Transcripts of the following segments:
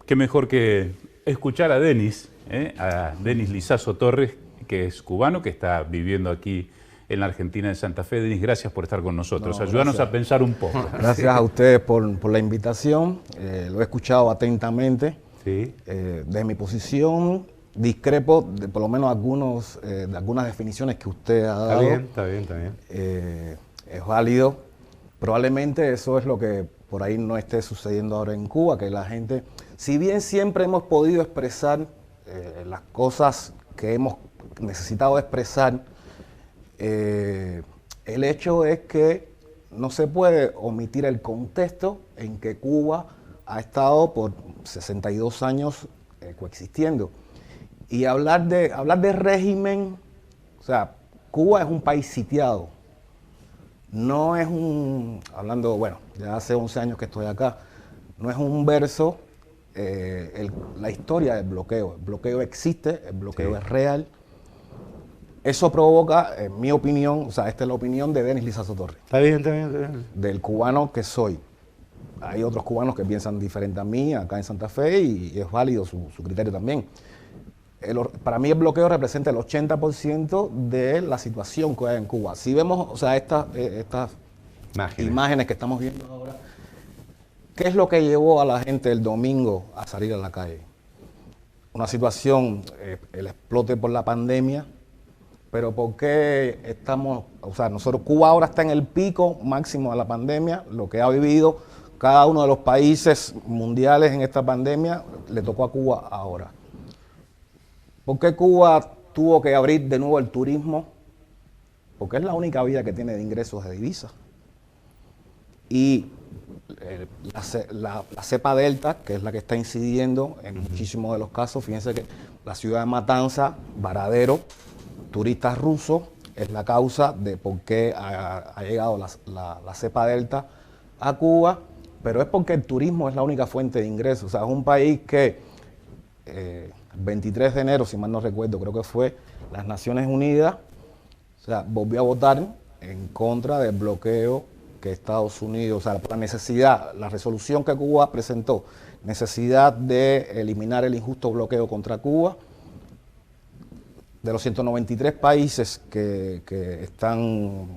qué mejor que escuchar a Denis Lizazo Torres, que es cubano, que está viviendo aquí en la Argentina, en Santa Fe. Denis, gracias por estar con nosotros. Ayúdanos a pensar un poco. Gracias a ustedes por la invitación. Lo he escuchado atentamente. Sí. Desde mi posición discrepo de por lo menos de algunas definiciones que usted ha dado. Está bien. Es válido. Probablemente eso es lo que por ahí no esté sucediendo ahora en Cuba, que la gente, si bien siempre hemos podido expresar las cosas que hemos necesitado expresar, el hecho es que no se puede omitir el contexto en que Cuba ha estado por 62 años coexistiendo. Y hablar de régimen, o sea, Cuba es un país sitiado. No es ya hace 11 años que estoy acá, no es un verso la historia del bloqueo. El bloqueo existe, el bloqueo es real. Eso provoca, en mi opinión, o sea, esta es la opinión de Denis Lizazo Torres. Está bien. Del cubano que soy. Hay otros cubanos que piensan diferente a mí acá en Santa Fe y es válido su criterio también. Para mí el bloqueo representa el 80% de la situación que hay en Cuba. Si vemos, o sea, estas imágenes que estamos viendo ahora, ¿qué es lo que llevó a la gente el domingo a salir a la calle? Una situación, el explote por la pandemia, pero ¿por qué Cuba ahora está en el pico máximo de la pandemia? Lo que ha vivido cada uno de los países mundiales en esta pandemia le tocó a Cuba ahora. ¿Por qué Cuba tuvo que abrir de nuevo el turismo? Porque es la única vía que tiene de ingresos de divisas. Y la cepa delta, que es la que está incidiendo en muchísimos de los casos, fíjense que la ciudad de Matanza, Varadero, turistas rusos, es la causa de por qué ha llegado la cepa delta a Cuba, pero es porque el turismo es la única fuente de ingresos. O sea, es un país que el 23 de enero, si mal no recuerdo, creo que fue, las Naciones Unidas, o sea, volvió a votar en contra del bloqueo que Estados Unidos, o sea, la necesidad, la resolución que Cuba presentó, necesidad de eliminar el injusto bloqueo contra Cuba. De los 193 países que están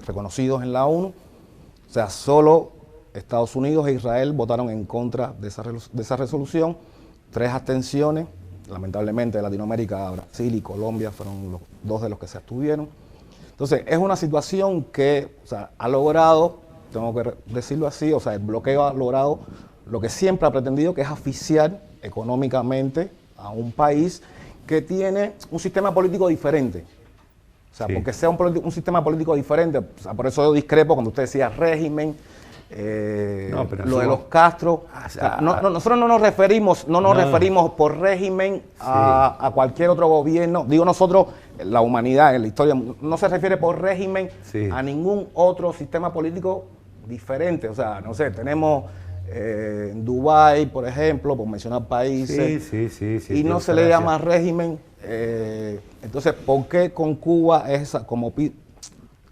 reconocidos en la ONU, o sea, solo Estados Unidos e Israel votaron en contra de esa resolución. 3 abstenciones, lamentablemente de Latinoamérica, Brasil y Colombia fueron los 2 de los que se abstuvieron. Entonces, es una situación que, o sea, ha logrado, tengo que decirlo así, o sea, el bloqueo ha logrado lo que siempre ha pretendido, que es asfixiar económicamente a un país que tiene un sistema político diferente. O sea, porque sea un sistema político diferente, o sea, por eso yo discrepo cuando usted decía régimen, lo de los Castro. Nosotros no nos referimos por régimen a cualquier otro gobierno. Digo nosotros, la humanidad, en la historia, no se refiere por régimen a ningún otro sistema político diferente. O sea, no sé, tenemos en Dubái, por ejemplo, por mencionar países, y no se le llama régimen. Entonces, ¿por qué con Cuba es esa? Voy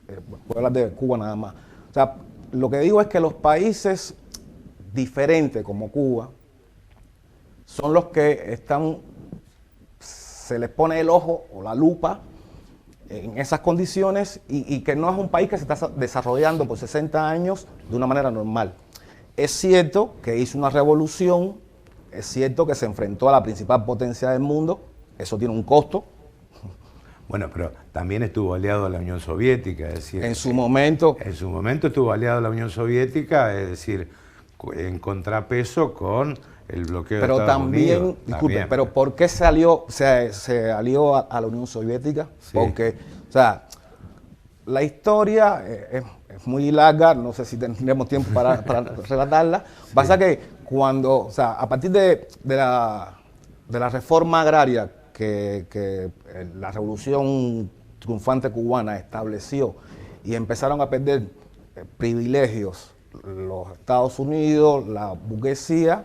a hablar de Cuba nada más. O sea, lo que digo es que los países diferentes como Cuba son los que se les pone el ojo o la lupa en esas condiciones y que no es un país que se está desarrollando por 60 años de una manera normal. Es cierto que hizo una revolución, es cierto que se enfrentó a la principal potencia del mundo, eso tiene un costo. Bueno, pero también estuvo aliado a la Unión Soviética, es decir... En su momento estuvo aliado a la Unión Soviética, es decir, en contrapeso con el bloqueo de Estados Unidos. Disculpe, pero ¿por qué se alió a la Unión Soviética? Sí. Porque, o sea, la historia es muy larga, no sé si tendremos tiempo para relatarla. Sí. Pasa que a partir de la reforma agraria que la revolución triunfante cubana estableció y empezaron a perder privilegios los Estados Unidos, la burguesía,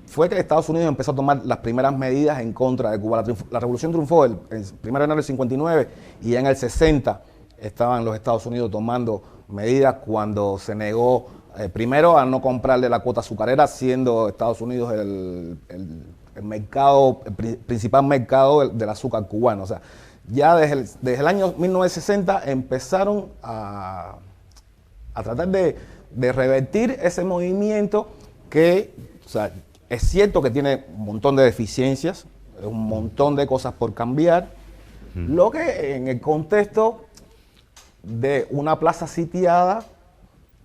fue que Estados Unidos empezó a tomar las primeras medidas en contra de Cuba. La revolución triunfó el 1 de enero del 59 y ya en el 60 estaban los Estados Unidos tomando medidas cuando se negó Primero, a no comprarle la cuota azucarera, siendo Estados Unidos el mercado, el principal mercado del azúcar cubano. O sea, ya desde el año 1960 empezaron a tratar de revertir ese movimiento que, o sea, es cierto que tiene un montón de deficiencias, un montón de cosas por cambiar, lo que en el contexto de una plaza sitiada,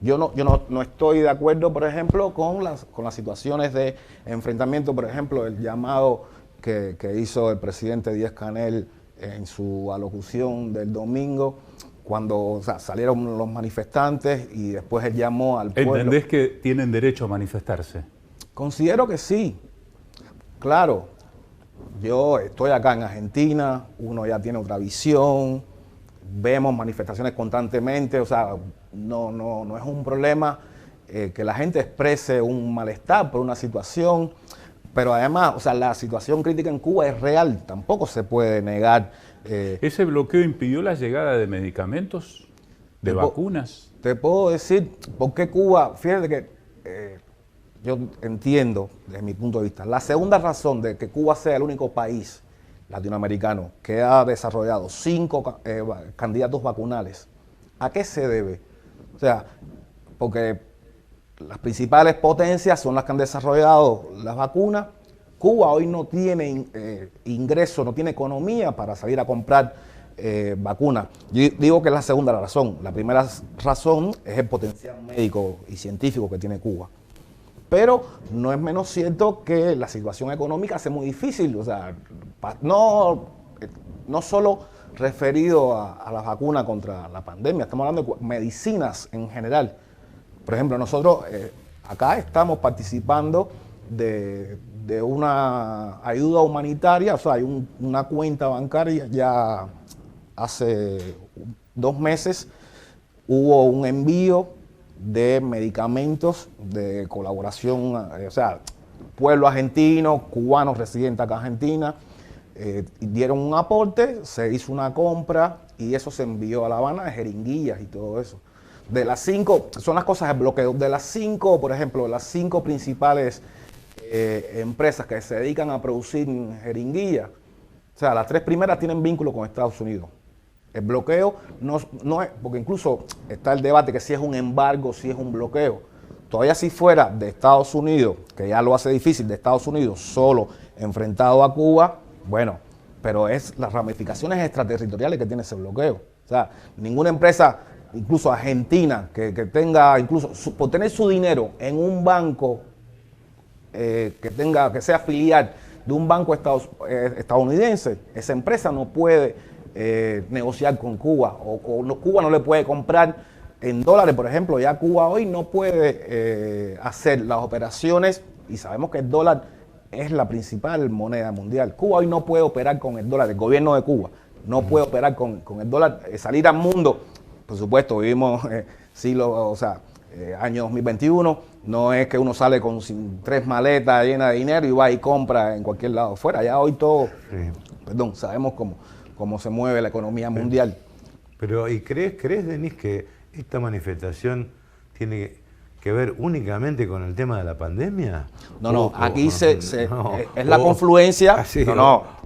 yo no estoy de acuerdo, por ejemplo, con las situaciones de enfrentamiento, por ejemplo, el llamado que hizo el presidente Díaz-Canel en su alocución del domingo, cuando salieron los manifestantes y después él llamó al pueblo. ¿Entendés que tienen derecho a manifestarse? Considero que sí. Claro, yo estoy acá en Argentina, uno ya tiene otra visión, vemos manifestaciones constantemente, o sea, no es un problema que la gente exprese un malestar por una situación, pero además, o sea, la situación crítica en Cuba es real, tampoco se puede negar. ¿Ese bloqueo impidió la llegada de medicamentos, de vacunas? Te puedo decir por qué Cuba, fíjate que yo entiendo desde mi punto de vista, la segunda razón de que Cuba sea el único país latinoamericano que ha desarrollado 5 candidatos vacunales, ¿a qué se debe? O sea, porque las principales potencias son las que han desarrollado las vacunas. Cuba hoy no tiene ingreso, no tiene economía para salir a comprar vacunas. Yo digo que es la segunda razón. La primera razón es el potencial médico y científico que tiene Cuba. Pero no es menos cierto que la situación económica hace muy difícil, o sea, no solo referido a la vacuna contra la pandemia, estamos hablando de medicinas en general. Por ejemplo, nosotros acá estamos participando de una ayuda humanitaria, o sea, hay una cuenta bancaria, ya hace 2 meses hubo un envío de medicamentos de colaboración, o sea, pueblo argentino, cubanos residentes acá en Argentina, dieron un aporte, se hizo una compra y eso se envió a La Habana de jeringuillas y todo eso. De las 5, son las cosas de bloqueo, de las 5, por ejemplo, las 5 principales empresas que se dedican a producir jeringuillas, o sea, las 3 primeras tienen vínculo con Estados Unidos. El bloqueo no es, porque incluso está el debate que si es un embargo, si es un bloqueo. Todavía si fuera de Estados Unidos, que ya lo hace difícil, de Estados Unidos solo enfrentado a Cuba, bueno, pero es las ramificaciones extraterritoriales que tiene ese bloqueo. O sea, ninguna empresa, incluso argentina, que tenga, incluso por tener su dinero en un banco que sea filial de un banco estadounidense, esa empresa no puede negociar con Cuba, Cuba no le puede comprar en dólares, por ejemplo. Ya Cuba hoy no puede hacer las operaciones, y sabemos que el dólar es la principal moneda mundial. Cuba hoy no puede operar con el dólar, el gobierno de Cuba no puede operar con el dólar, salir al mundo. Por supuesto, vivimos año 2021, no es que uno sale con 3 maletas llenas de dinero y va y compra en cualquier lado fuera. Ya hoy todo, sabemos cómo se mueve la economía mundial. Pero, ¿y crees, Denis, que esta manifestación tiene que ver únicamente con el tema de la pandemia? No, aquí es la confluencia.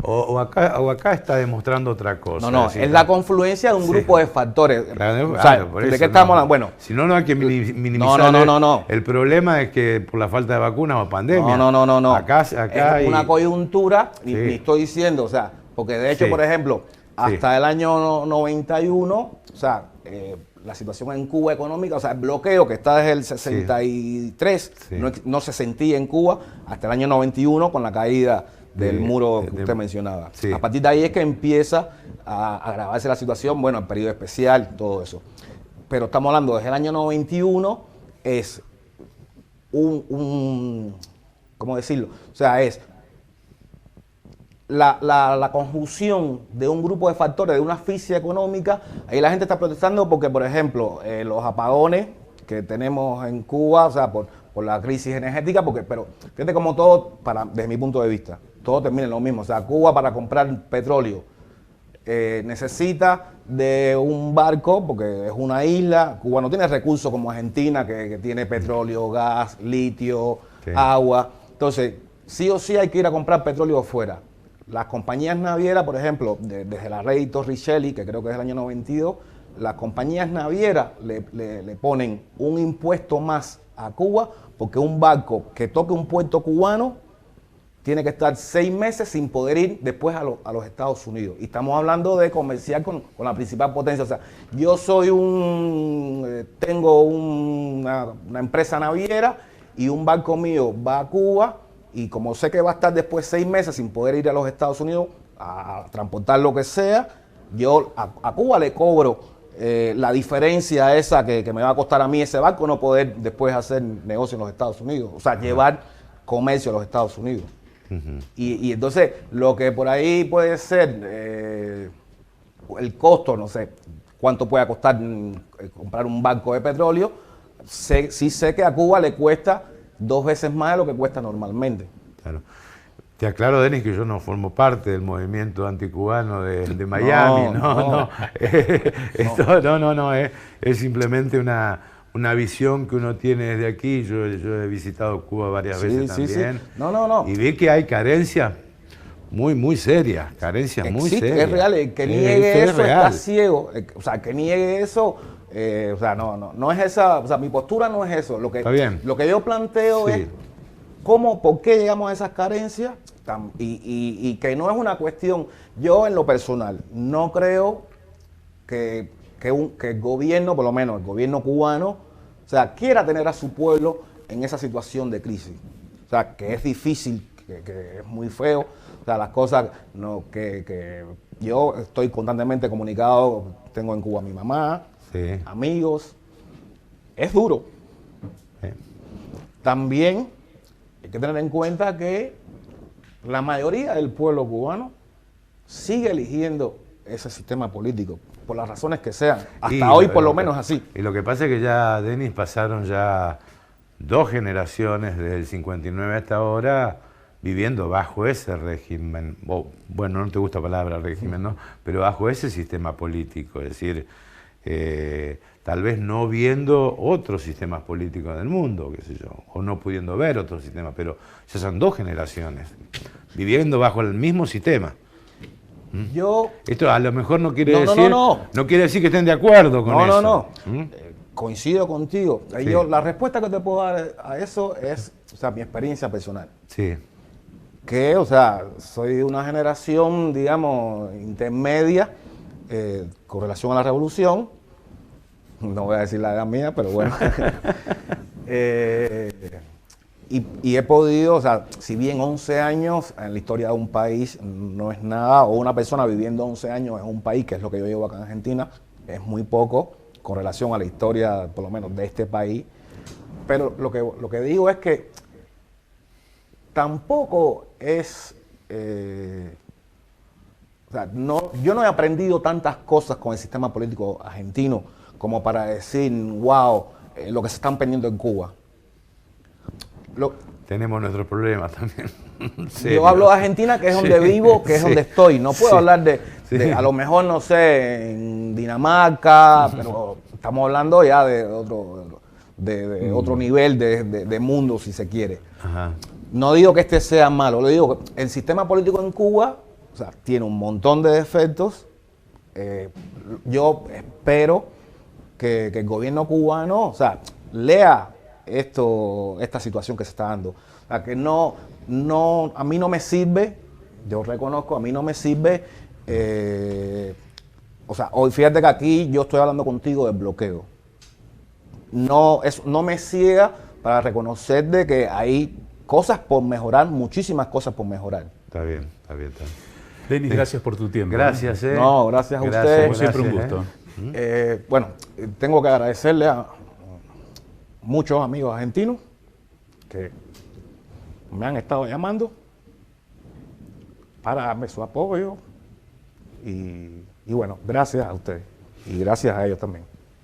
O acá está demostrando otra cosa. Es la confluencia de un grupo de factores. ¿De qué estamos hablando? Bueno, si no hay que minimizar. El problema es que por la falta de vacunas o pandemia. No. Acá es una coyuntura, y estoy diciendo, o sea, porque de hecho, por ejemplo, hasta el año 91, o sea, la situación en Cuba económica, o sea, el bloqueo que está desde el 63, no se sentía en Cuba hasta el año 91 con la caída del muro que usted mencionaba. A partir de ahí es que empieza a agravarse la situación, bueno, el periodo especial, todo eso. Pero estamos hablando desde el año 91, es ¿cómo decirlo? O sea, es la conjunción de un grupo de factores, de una asfixia económica. Ahí la gente está protestando porque, por ejemplo, los apagones que tenemos en Cuba, o sea, por la crisis energética, pero fíjate como todo, desde mi punto de vista, todo termina en lo mismo. O sea, Cuba para comprar petróleo necesita de un barco, porque es una isla. Cuba no tiene recursos como Argentina, que tiene petróleo, gas, litio, Sí. agua. Entonces, sí o sí hay que ir a comprar petróleo fuera. Las compañías navieras, por ejemplo, desde la Rey Torricelli, que creo que es el año 92, las compañías navieras le ponen un impuesto más a Cuba, porque un barco que toque un puerto cubano tiene que estar 6 meses sin poder ir después a los Estados Unidos. Y estamos hablando de comerciar con la principal potencia. O sea, yo soy tengo una empresa naviera y un barco mío va a Cuba, y como sé que va a estar después 6 meses sin poder ir a los Estados Unidos a transportar lo que sea, yo a Cuba le cobro la diferencia esa que me va a costar a mí ese barco, no poder después hacer negocio en los Estados Unidos. O sea, llevar comercio a los Estados Unidos. Y entonces lo que por ahí puede ser el costo, no sé cuánto pueda costar comprar un barco de petróleo, sí sé que a Cuba le cuesta 2 veces más de lo que cuesta normalmente. Claro. Te aclaro, Denis, que yo no formo parte del movimiento anticubano de Miami. Es simplemente una visión que uno tiene desde aquí. Yo he visitado Cuba varias veces también. Sí. No. Y vi que hay carencias muy serias, carencias muy serias. Es real, el que niegue eso está ciego. O sea, que niegue eso, no es esa, o sea, mi postura no es eso. Está bien. Lo que yo planteo es por qué llegamos a esas carencias, y que no es una cuestión. Yo en lo personal no creo que el gobierno, por lo menos el gobierno cubano, o sea, quiera tener a su pueblo en esa situación de crisis. O sea, que es difícil, que es muy feo. O sea, las cosas que yo estoy constantemente comunicado, tengo en Cuba a mi mamá, amigos. Es duro. También hay que tener en cuenta que la mayoría del pueblo cubano sigue eligiendo ese sistema político, por las razones que sean. Hasta hoy por lo menos así. Y lo que pasa es que ya, Denis, pasaron ya 2 generaciones desde el 59 hasta ahora viviendo bajo ese régimen. Bueno, no te gusta la palabra régimen, ¿no? Pero bajo ese sistema político. Es decir, tal vez no viendo otros sistemas políticos del mundo, qué sé yo, o no pudiendo ver otros sistemas, pero ya son 2 generaciones viviendo bajo el mismo sistema. Esto a lo mejor no quiere decir no quiere decir que estén de acuerdo con eso. No. Coincido contigo. La respuesta que te puedo dar a eso es, o sea, mi experiencia personal. Sí. Que, o sea, soy de una generación, digamos, intermedia con relación a la revolución. No voy a decir la edad mía, pero bueno. Y he podido, o sea, si bien 11 años en la historia de un país no es nada, o una persona viviendo 11 años en un país, que es lo que yo llevo acá en Argentina, es muy poco con relación a la historia, por lo menos, de este país. Pero lo que digo es que tampoco es... o sea, yo no he aprendido tantas cosas con el sistema político argentino como para decir, wow, lo que se están perdiendo en Cuba. Tenemos nuestros problemas también. Yo hablo de Argentina, que es donde vivo, que es donde estoy. No puedo hablar de, a lo mejor, no sé, en Dinamarca, pero estamos hablando ya de otro nivel de mundo, si se quiere. Ajá. No digo que este sea malo, le digo que el sistema político en Cuba, o sea, tiene un montón de defectos. Yo espero que el gobierno cubano, o sea, lea esta situación que se está dando. O sea, que a mí no me sirve, yo reconozco, a mí no me sirve, o sea, hoy fíjate que aquí yo estoy hablando contigo del bloqueo. No me ciega para reconocer de que hay cosas por mejorar, muchísimas cosas por mejorar. Está bien. Denis, gracias por tu tiempo. Gracias, No, gracias a ustedes. Como siempre, un gusto. Bueno, tengo que agradecerle a muchos amigos argentinos que me han estado llamando para darme su apoyo y bueno, gracias a ustedes y gracias a ellos también.